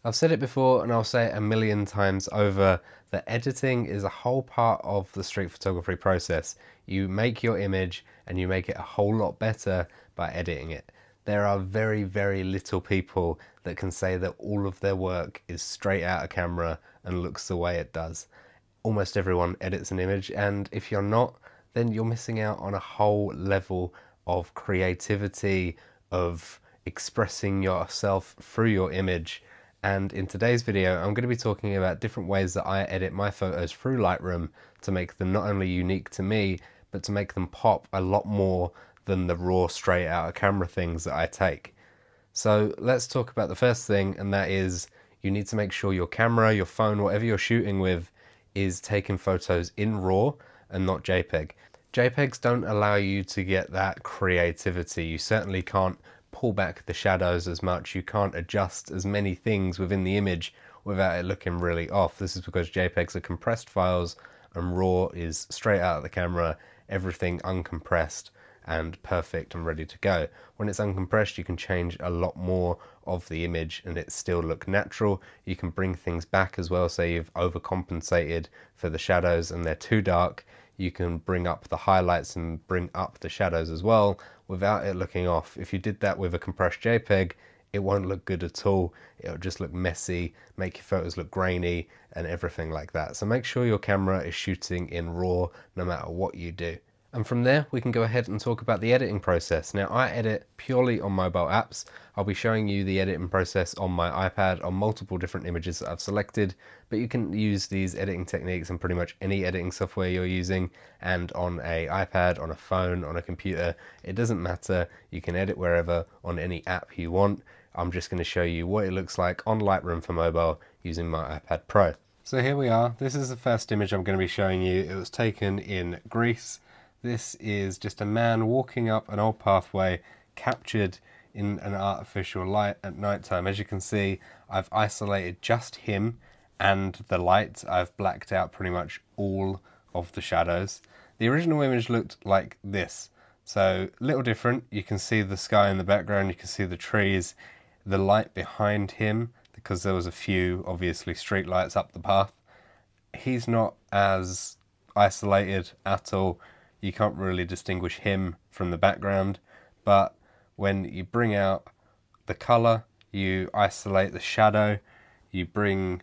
I've said it before and I'll say it a million times over that editing is a whole part of the street photography process. You make your image and you make it a whole lot better by editing it. There are very, very little people that can say that all of their work is straight out of camera and looks the way it does. Almost everyone edits an image, and if you're not, then you're missing out on a whole level of creativity, of expressing yourself through your image. And in today's video, I'm going to be talking about different ways that I edit my photos through Lightroom to make them not only unique to me, but to make them pop a lot more than the raw, straight out of camera things that I take. So let's talk about the first thing, and that is you need to make sure your camera, your phone, whatever you're shooting with, is taking photos in RAW and not JPEG. JPEGs don't allow you to get that creativity. You certainly can't pull back the shadows as much, you can't adjust as many things within the image without it looking really off. This is because JPEGs are compressed files and RAW is straight out of the camera, everything uncompressed and perfect and ready to go. When it's uncompressed, you can change a lot more of the image and it still look natural. You can bring things back as well, say you've overcompensated for the shadows and they're too dark. You can bring up the highlights and bring up the shadows as well without it looking off. If you did that with a compressed JPEG, it won't look good at all. It'll just look messy, make your photos look grainy and everything like that. So make sure your camera is shooting in RAW no matter what you do. And from there, we can go ahead and talk about the editing process. Now, I edit purely on mobile apps. I'll be showing you the editing process on my iPad on multiple different images that I've selected, but you can use these editing techniques on pretty much any editing software you're using, and on a iPad, on a phone, on a computer. It doesn't matter. You can edit wherever on any app you want. I'm just going to show you what it looks like on Lightroom for mobile using my iPad Pro. So here we are. This is the first image I'm going to be showing you. It was taken in Greece. This is just a man walking up an old pathway, captured in an artificial light at night time. As you can see, I've isolated just him and the light. I've blacked out pretty much all of the shadows. The original image looked like this. So a little different. You can see the sky in the background, you can see the trees, the light behind him, because there was a few, obviously, street lights up the path. He's not as isolated at all. You can't really distinguish him from the background, but when you bring out the color, you isolate the shadow, you bring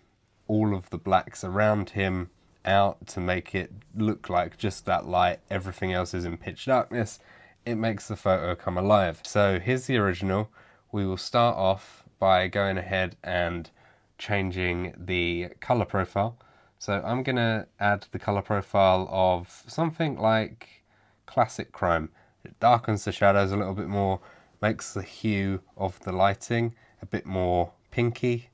all of the blacks around him out to make it look like just that light, everything else is in pitch darkness, it makes the photo come alive. So here's the original. We will start off by going ahead and changing the color profile. So I'm going to add the color profile of something like classic chrome. It darkens the shadows a little bit more, makes the hue of the lighting a bit more pinky.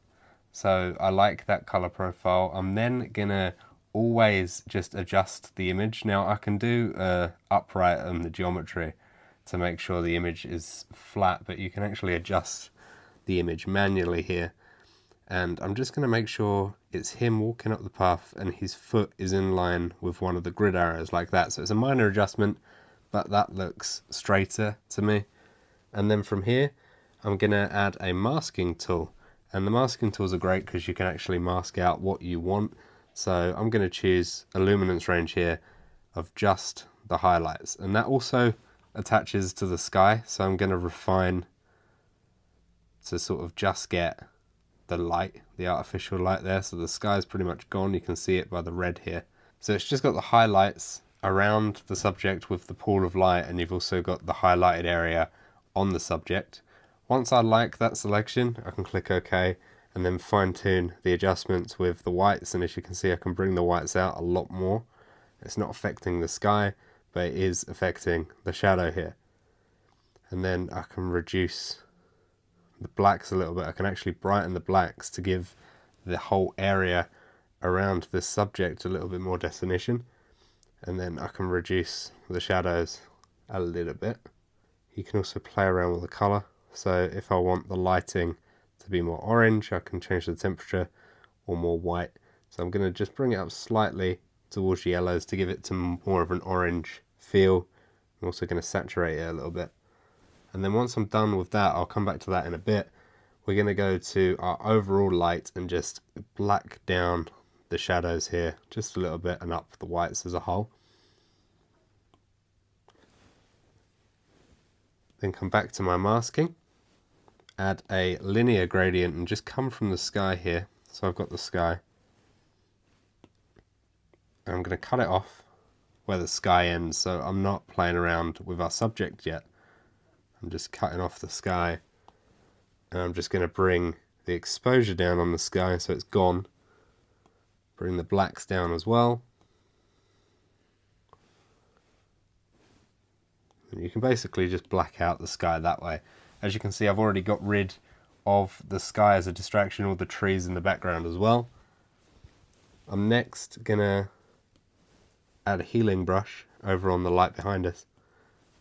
So I like that color profile. I'm then going to always just adjust the image. Now I can do upright on the geometry to make sure the image is flat, but you can actually adjust the image manually here. And I'm just going to make sure it's him walking up the path and his foot is in line with one of the grid arrows like that. So it's a minor adjustment, but that looks straighter to me. And then from here, I'm going to add a masking tool. And the masking tools are great because you can actually mask out what you want. So I'm going to choose a luminance range here of just the highlights. And that also attaches to the sky. So I'm going to refine to sort of just get the light, the artificial light there, so the sky is pretty much gone. You can see it by the red here. So it's just got the highlights around the subject with the pool of light, and you've also got the highlighted area on the subject. Once I like that selection, I can click OK and then fine tune the adjustments with the whites, and as you can see I can bring the whites out a lot more. It's not affecting the sky, but it is affecting the shadow here. And then I can reduce the blacks a little bit. I can actually brighten the blacks to give the whole area around this subject a little bit more definition. And then I can reduce the shadows a little bit. You can also play around with the color. So if I want the lighting to be more orange, I can change the temperature, or more white. So I'm going to just bring it up slightly towards the yellows to give it to more of an orange feel. I'm also going to saturate it a little bit. And then once I'm done with that, I'll come back to that in a bit. we're going to go to our overall light and just black down the shadows here just a little bit and up the whites as a whole. Then come back to my masking, add a linear gradient and just come from the sky here. So I've got the sky. And I'm going to cut it off where the sky ends, so I'm not playing around with our subject yet. I'm just cutting off the sky, and I'm just going to bring the exposure down on the sky so it's gone. Bring the blacks down as well. And you can basically just black out the sky that way. As you can see, I've already got rid of the sky as a distraction, all the trees in the background as well. I'm next going to add a healing brush over on the light behind us.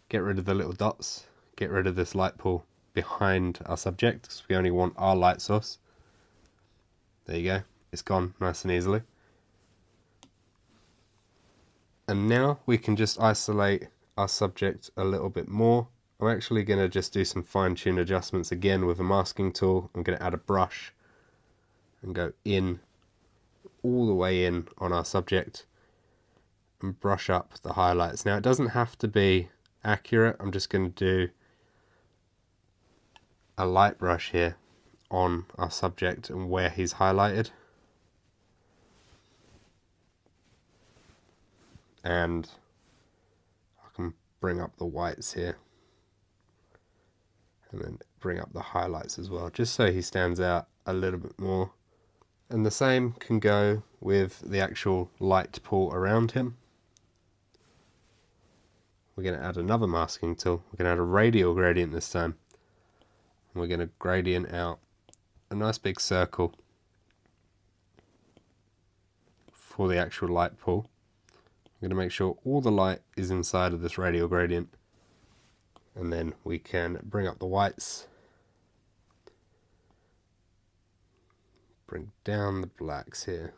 Get rid of the little dots. Get rid of this light pool behind our subject because we only want our light source. There you go. It's gone nice and easily. And now we can just isolate our subject a little bit more. I'm actually going to just do some fine-tune adjustments again with a masking tool. I'm going to add a brush and go in, all the way in on our subject, and brush up the highlights. Now it doesn't have to be accurate. I'm just going to do a light brush here on our subject and where he's highlighted. And I can bring up the whites here and then bring up the highlights as well, just so he stands out a little bit more. And the same can go with the actual light pool around him. We're going to add another masking tool. We're going to add a radial gradient this time. And we're going to gradient out a nice big circle for the actual light pool. I'm going to make sure all the light is inside of this radial gradient. And then we can bring up the whites. Bring down the blacks here.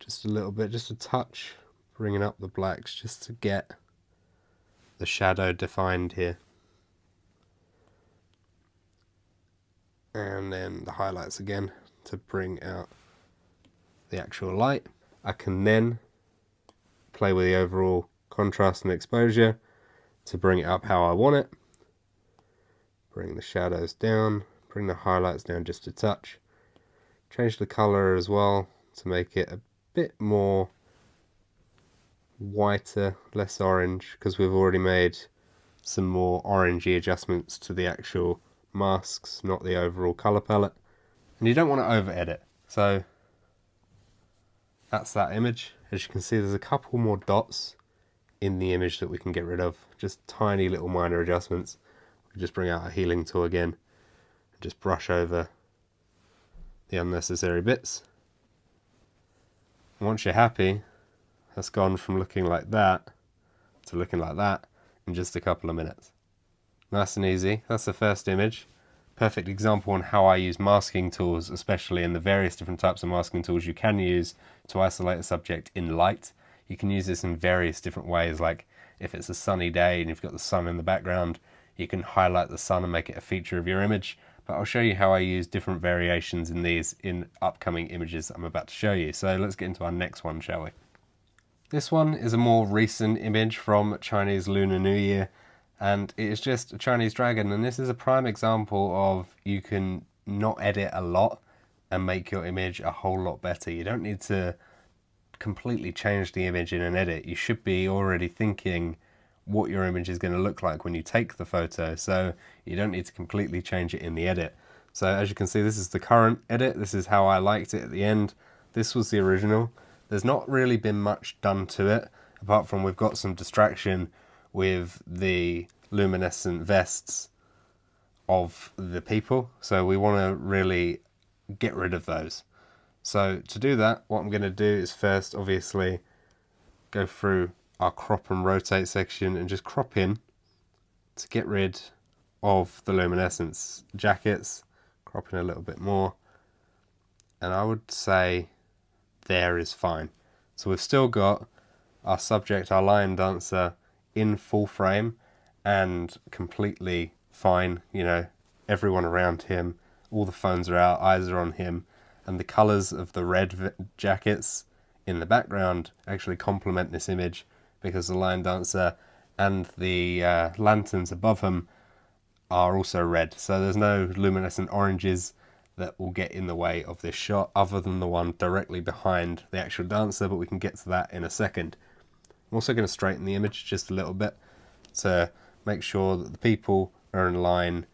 Just a little bit, just a touch. Bringing up the blacks just to get the shadow defined here. And then the highlights again to bring out the actual light. I can then play with the overall contrast and exposure to bring it up how I want it. Bring the shadows down, bring the highlights down just a touch. Change the color as well to make it a bit more whiter, less orange, because we've already made some more orangey adjustments to the actual masks, not the overall color palette. And you don't want to over edit, so that's that image. As you can see, there's a couple more dots in the image that we can get rid of, just tiny little minor adjustments. We just bring out a healing tool again and just brush over the unnecessary bits. And once you're happy, that's gone from looking like that to looking like that in just a couple of minutes. Nice and easy. That's the first image. Perfect example on how I use masking tools, especially in the various different types of masking tools you can use to isolate a subject in light. You can use this in various different ways, like if it's a sunny day and you've got the sun in the background, you can highlight the sun and make it a feature of your image. But I'll show you how I use different variations in these in upcoming images I'm about to show you. So let's get into our next one, shall we? This one is a more recent image from Chinese Lunar New Year, and it is just a Chinese dragon, and this is a prime example of you can not edit a lot and make your image a whole lot better. You don't need to completely change the image in an edit. You should be already thinking what your image is going to look like when you take the photo, so you don't need to completely change it in the edit. So as you can see, this is the current edit. This is how I liked it at the end. This was the original. There's not really been much done to it, apart from we've got some distraction with the luminescent vests of the people, so we want to really get rid of those. So to do that, what I'm going to do is first obviously go through our crop and rotate section and just crop in to get rid of the luminescence. Jackets, crop in a little bit more, and I would say there is fine. So we've still got our subject, our lion dancer, in full frame and completely fine, you know, everyone around him, all the phones are out, eyes are on him, and the colours of the red jackets in the background actually complement this image, because the lion dancer and the lanterns above him are also red, so there's no luminescent oranges that will get in the way of this shot other than the one directly behind the actual dancer, but we can get to that in a second. I'm also going to straighten the image just a little bit to make sure that the people are in line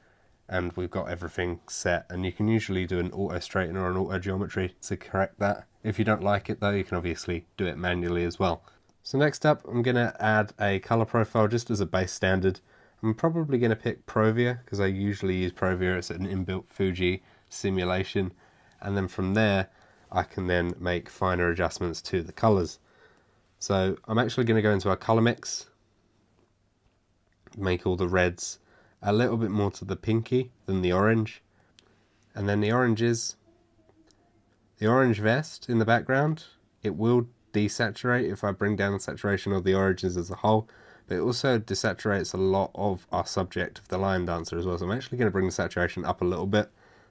and we've got everything set, and you can usually do an auto straighten or an auto geometry to correct that. If you don't like it though, you can obviously do it manually as well. So next up, I'm going to add a color profile just as a base standard. I'm probably going to pick Provia because I usually use Provia. It's an inbuilt Fuji simulation, and then from there I can then make finer adjustments to the colors. So I'm actually going to go into our color mix, make all the reds a little bit more to the pinky than the orange, and then the orange vest in the background, it will desaturate if I bring down the saturation of the oranges as a whole, but it also desaturates a lot of our subject of the lion dancer as well. So I'm actually going to bring the saturation up a little bit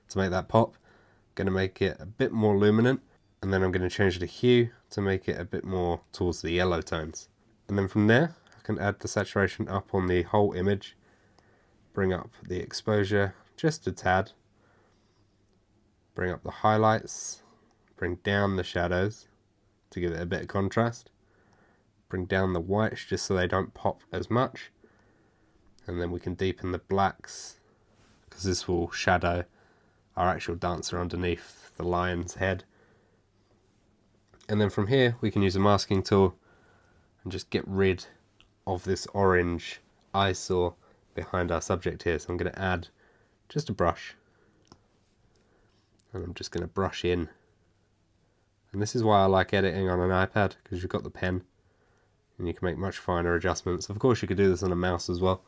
to make that pop. I'm going to make it a bit more luminant, and then I'm going to change the hue to make it a bit more towards the yellow tones. And then from there I can add the saturation up on the whole image, bring up the exposure just a tad, bring up the highlights, bring down the shadows to give it a bit of contrast, bring down the whites just so they don't pop as much, and then we can deepen the blacks because this will shadow our actual dancer underneath the lion's head. And then from here we can use a masking tool and just get rid of this orange eyesore behind our subject here. So I'm going to add just a brush, and I'm just going to brush in. And this is why I like editing on an iPad, because you've got the pen and you can make much finer adjustments. Of course you could do this on a mouse as well,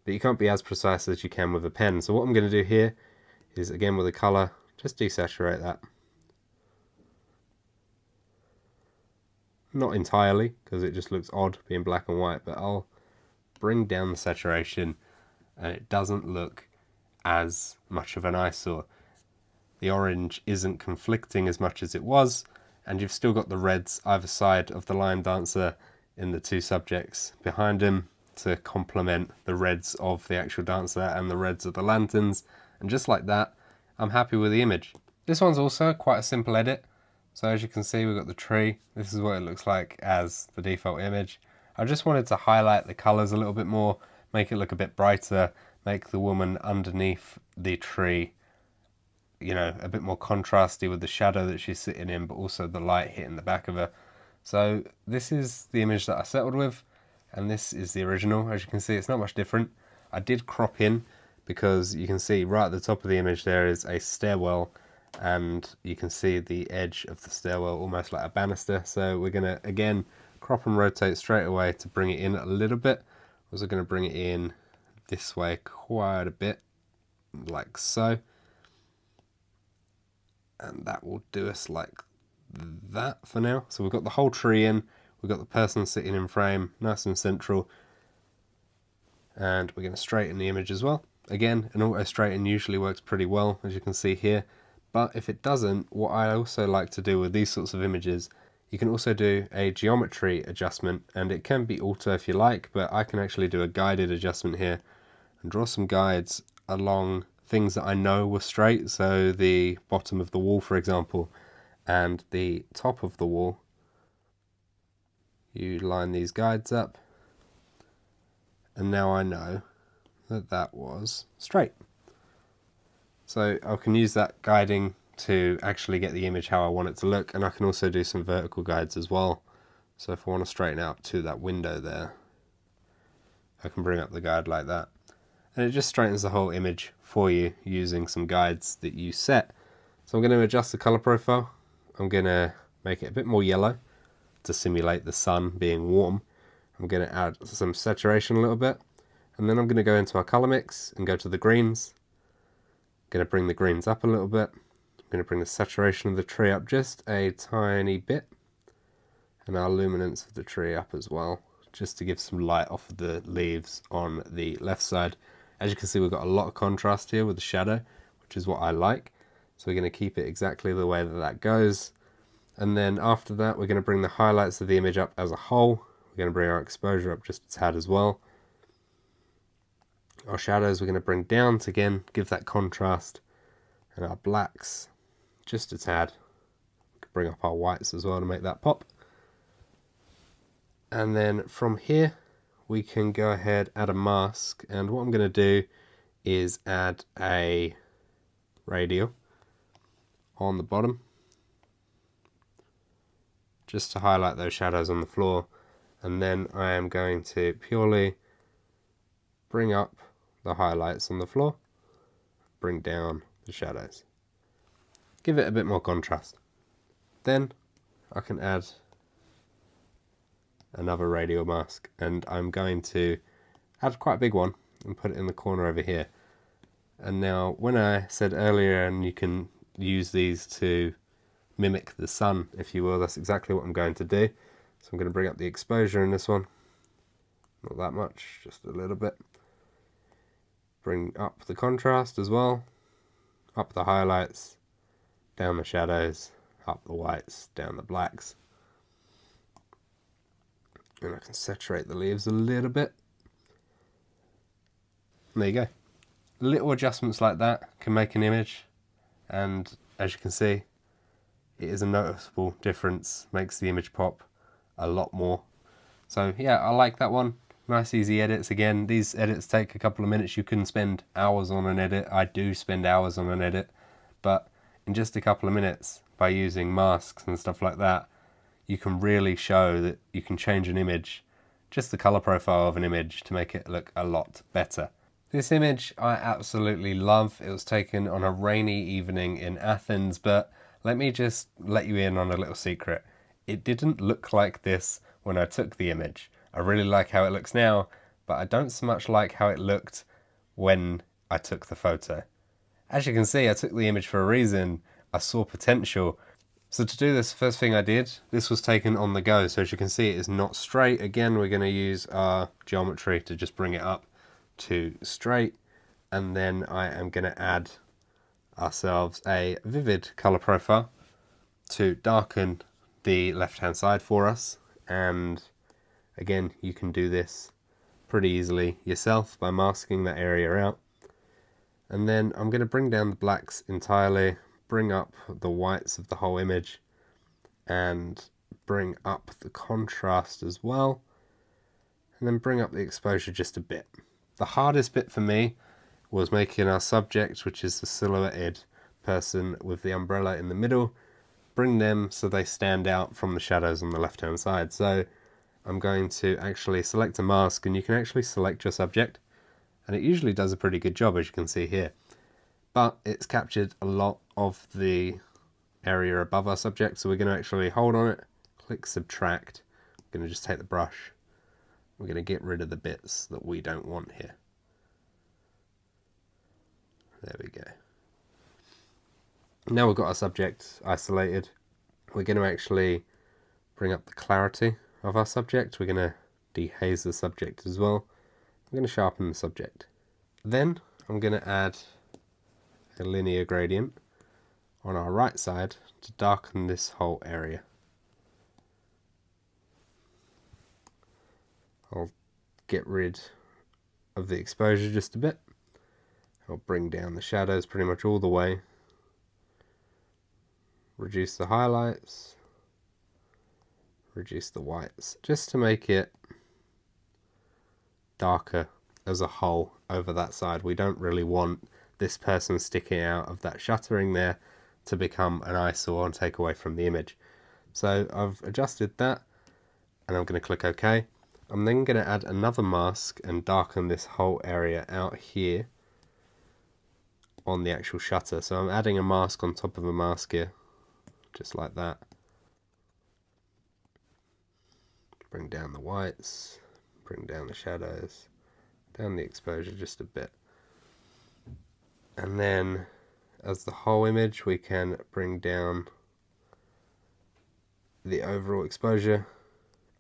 but you can't be as precise as you can with a pen. So what I'm going to do here is, again with the colour, just desaturate that. Not entirely, because it just looks odd being black and white, but I'll bring down the saturation and it doesn't look as much of an eyesore. The orange isn't conflicting as much as it was, and you've still got the reds either side of the lion dancer in the two subjects behind him to complement the reds of the actual dancer and the reds of the lanterns, and just like that I'm happy with the image. This one's also quite a simple edit. So as you can see, we've got the tree. This is what it looks like as the default image. I just wanted to highlight the colours a little bit more, make it look a bit brighter, make the woman underneath the tree, you know, a bit more contrasty with the shadow that she's sitting in, but also the light hitting the back of her. So this is the image that I settled with, and this is the original. As you can see, it's not much different. I did crop in because you can see right at the top of the image there is a stairwell, and you can see the edge of the stairwell almost like a banister. So we're going to again crop and rotate straight away to bring it in a little bit. We're also going to bring it in this way quite a bit, like so, and that will do us like that for now. So we've got the whole tree in, we've got the person sitting in frame nice and central, and we're going to straighten the image as well. Again, an auto straighten usually works pretty well, as you can see here. But if it doesn't, what I also like to do with these sorts of images, you can also do a geometry adjustment, and it can be auto if you like, but I can actually do a guided adjustment here and draw some guides along things that I know were straight. So the bottom of the wall, for example, and the top of the wall. You line these guides up, and now I know that that was straight. So I can use that guiding to actually get the image how I want it to look, and I can also do some vertical guides as well. So if I want to straighten out to that window there, I can bring up the guide like that, and it just straightens the whole image for you using some guides that you set. So I'm going to adjust the color profile. I'm going to make it a bit more yellow to simulate the sun being warm. I'm going to add some saturation a little bit, and then I'm going to go into our color mix and go to the greens. Going to bring the greens up a little bit. I'm going to bring the saturation of the tree up just a tiny bit, and our luminance of the tree up as well, just to give some light off of the leaves on the left side. As you can see, we've got a lot of contrast here with the shadow, which is what I like. So we're going to keep it exactly the way that that goes. And then after that, we're going to bring the highlights of the image up as a whole. We're going to bring our exposure up just a tad as well. Our shadows we're going to bring down to again give that contrast, and our blacks just a tad. We can bring up our whites as well to make that pop. And then from here we can go ahead, add a mask, and what I'm going to do is add a radial on the bottom just to highlight those shadows on the floor, and then I am going to purely bring up the highlights on the floor, bring down the shadows, give it a bit more contrast. Then I can add another radial mask, and I'm going to add quite a big one and put it in the corner over here. And now when I said earlier, and you can use these to mimic the sun, if you will, that's exactly what I'm going to do. So I'm going to bring up the exposure in this one, not that much, just a little bit. Bring up the contrast as well, up the highlights, down the shadows, up the whites, down the blacks. And I can saturate the leaves a little bit. And there you go. Little adjustments like that can make an image, and as you can see, it is a noticeable difference, makes the image pop a lot more. So yeah, I like that one. Nice easy edits. Again, these edits take a couple of minutes. You can spend hours on an edit. I do spend hours on an edit, but in just a couple of minutes, by using masks and stuff like that, you can really show that you can change an image, just the color profile of an image, to make it look a lot better. This image I absolutely love. It was taken on a rainy evening in Athens, but let me just let you in on a little secret. It didn't look like this when I took the image. I really like how it looks now, but I don't so much like how it looked when I took the photo. As you can see, I took the image for a reason. I saw potential. So to do this, first thing I did, this was taken on the go. So as you can see, it is not straight. Again, we're going to use our geometry to just bring it up to straight. And then I am going to add ourselves a vivid color profile to darken the left-hand side for us. And again, you can do this pretty easily yourself by masking that area out. And then I'm going to bring down the blacks entirely, bring up the whites of the whole image, and bring up the contrast as well, and then bring up the exposure just a bit. The hardest bit for me was making our subject, which is the silhouetted person with the umbrella in the middle, bring them so they stand out from the shadows on the left hand side. So I'm going to actually select a mask, and you can actually select your subject, and it usually does a pretty good job, as you can see here. But it's captured a lot of the area above our subject, so we're going to actually hold on it, click subtract. I'm going to just take the brush. We're going to get rid of the bits that we don't want here. There we go. Now we've got our subject isolated. We're going to actually bring up the clarity of our subject. We're going to dehaze the subject as well. I'm going to sharpen the subject. Then I'm going to add a linear gradient on our right side to darken this whole area. I'll get rid of the exposure just a bit. I'll bring down the shadows pretty much all the way. Reduce the highlights. Reduce the whites, just to make it darker as a whole over that side. We don't really want this person sticking out of that shuttering there to become an eyesore and take away from the image. So I've adjusted that, and I'm going to click OK. I'm then going to add another mask and darken this whole area out here on the actual shutter. So I'm adding a mask on top of a mask here, just like that. Bring down the whites, bring down the shadows, down the exposure just a bit. And then as the whole image, we can bring down the overall exposure,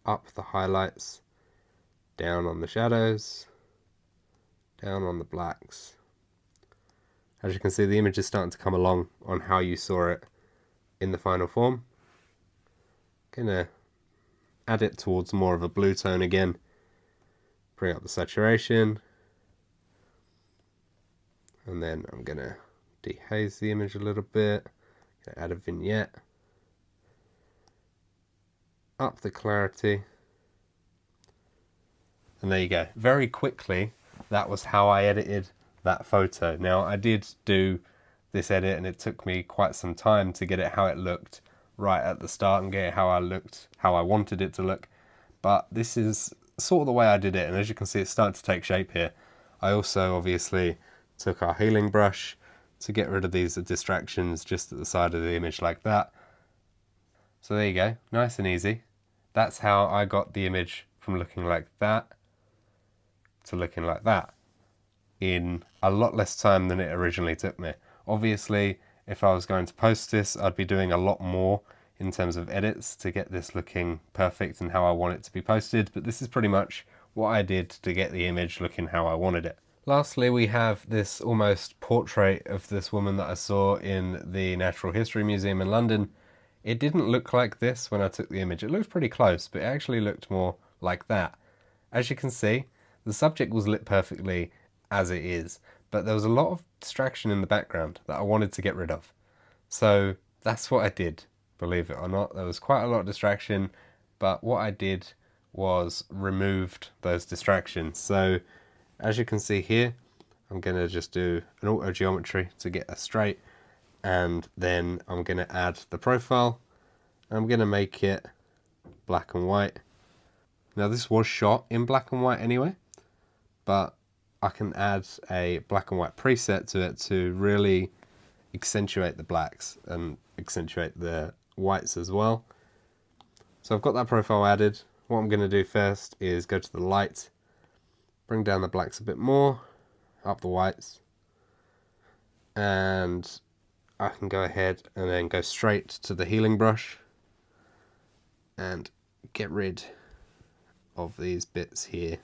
up the highlights, down on the shadows, down on the blacks. As you can see, the image is starting to come along on how you saw it in the final form. Gonna add it towards more of a blue tone again. Bring up the saturation. And then I'm gonna dehaze the image a little bit. Gonna add a vignette. Up the clarity. And there you go. Very quickly, that was how I edited that photo. Now, I did do this edit and it took me quite some time to get it how it looked right at the start and get it how I wanted it to look. But this is sort of the way I did it, and as you can see, it's starting to take shape here. I also obviously took our healing brush to get rid of these distractions just at the side of the image like that. So there you go, nice and easy. That's how I got the image from looking like that to looking like that in a lot less time than it originally took me. Obviously, if I was going to post this, I'd be doing a lot more in terms of edits to get this looking perfect and how I want it to be posted, but this is pretty much what I did to get the image looking how I wanted it. Lastly, we have this almost portrait of this woman that I saw in the Natural History Museum in London. It didn't look like this when I took the image. It looked pretty close, but it actually looked more like that. As you can see, the subject was lit perfectly as it is, but there was a lot of distraction in the background that I wanted to get rid of. So that's what I did, believe it or not. There was quite a lot of distraction, but what I did was removed those distractions. So as you can see here, I'm going to just do an auto geometry to get a straight, and then I'm going to add the profile. I'm going to make it black and white. Now this was shot in black and white anyway, but I can add a black and white preset to it to really accentuate the blacks and accentuate the whites as well. So I've got that profile added. What I'm going to do first is go to the light, bring down the blacks a bit more, up the whites, and I can go ahead and then go straight to the healing brush and get rid of these bits here,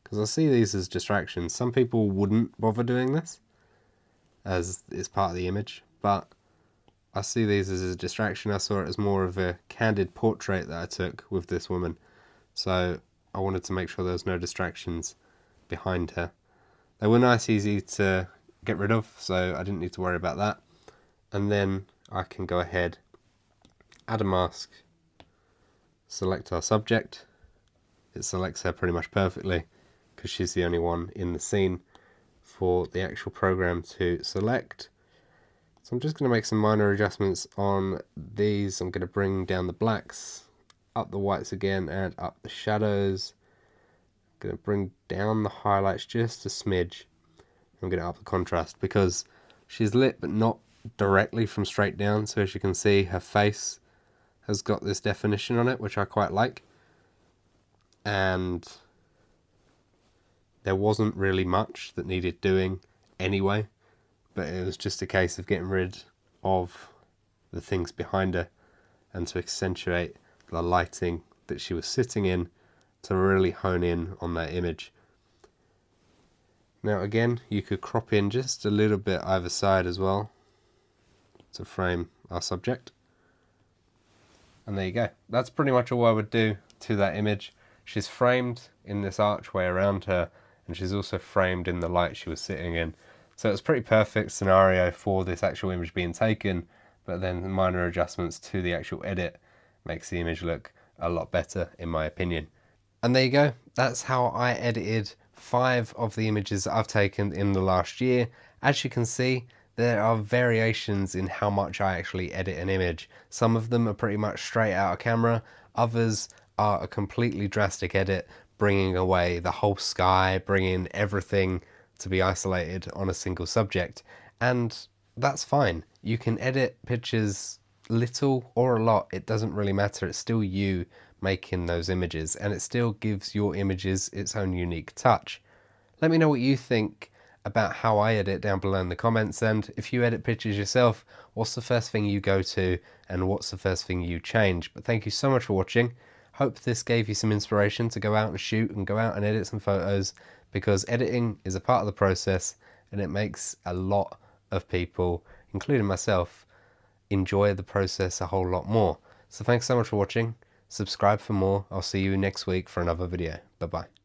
because I see these as distractions. Some people wouldn't bother doing this as it's part of the image, but I see these as a distraction. I saw it as more of a candid portrait that I took with this woman, so I wanted to make sure there was no distractions behind her. They were nice, easy to get rid of, so I didn't need to worry about that. And then I can go ahead, add a mask, select our subject. It selects her pretty much perfectly because she's the only one in the scene for the actual program to select. So I'm just going to make some minor adjustments on these. I'm going to bring down the blacks, up the whites again, and up the shadows. I'm going to bring down the highlights just a smidge. I'm going to up the contrast because she's lit but not directly from straight down, so as you can see her face has got this definition on it, which I quite like. And there wasn't really much that needed doing anyway, but it was just a case of getting rid of the things behind her and to accentuate the lighting that she was sitting in to really hone in on that image. Now again, you could crop in just a little bit either side as well to frame our subject. And there you go. That's pretty much all I would do to that image. She's framed in this archway around her, and she's also framed in the light she was sitting in. So it's a pretty perfect scenario for this actual image being taken, but then the minor adjustments to the actual edit makes the image look a lot better in my opinion. And there you go. That's how I edited 5 of the images that I've taken in the last year. As you can see, there are variations in how much I actually edit an image. Some of them are pretty much straight out of camera, others are a completely drastic edit, bringing away the whole sky, bringing everything to be isolated on a single subject. And that's fine. You can edit pictures little or a lot, it doesn't really matter. It's still you making those images, and it still gives your images its own unique touch. Let me know what you think about how I edit down below in the comments, and if you edit pictures yourself, what's the first thing you go to and what's the first thing you change. But thank you so much for watching. Hope this gave you some inspiration to go out and shoot and go out and edit some photos, because editing is a part of the process and it makes a lot of people, including myself, enjoy the process a whole lot more. So thanks so much for watching. Subscribe for more. I'll see you next week for another video. Bye bye.